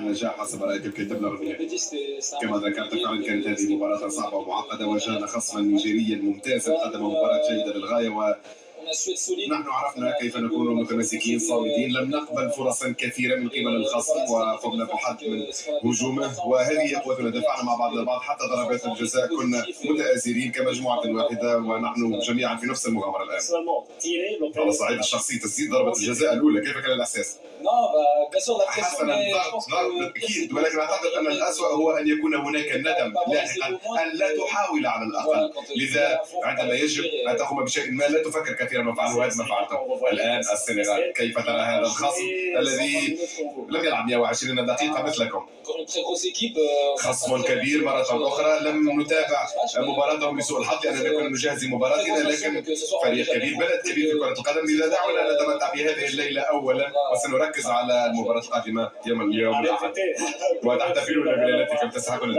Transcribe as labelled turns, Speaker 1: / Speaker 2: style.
Speaker 1: النجاح حسب رأيك كي تبلغ النهائي. كما ذكرت فعلا كانت هذه مباراة صعبة ومعقدة، واجهنا خصما نيجيريا ممتازا قدم مباراة جيدة للغاية، ونحن عرفنا كيف نكون متماسكين صامدين. لم نقبل فرصا كثيرة من قبل الخصم وقمنا بالحد من هجومه، وهذه هي قوتنا. دفعنا مع بعضنا البعض حتى ضربات الجزاء كنا متآزرين كمجموعة واحدة، ونحن جميعا في نفس المغامرة الآن. على الصعيد الشخصي تسديد ضربة الجزاء الأولى كيف كان الإحساس؟ حسنا ضرب بالتأكيد، ولكن أعتقد أن الأسوأ هو أن يكون هناك ندم لاحقا أن لا تحاول على الأقل. لذا عندما يجب أن تقوم بشيء ما لا تفكر كثيرا ما فعله، هذا ما فعلته. الآن السنغال، كيف ترى هذا الخصم الذي لم يلعب 120 دقيقة مثلكم؟ خصم كبير مرة أخرى. لم نتابع مباراتهم بسوء الحظ لأننا كنا نجهز مباراتنا، لكن فريق كبير، بلد كبير في كرة القدم. لذا دعونا نتمتع بهذه الليلة أولا، وسنركز على المباراة القادمة يوم الأحد وتحتفلون بليلتكم. تستحقون.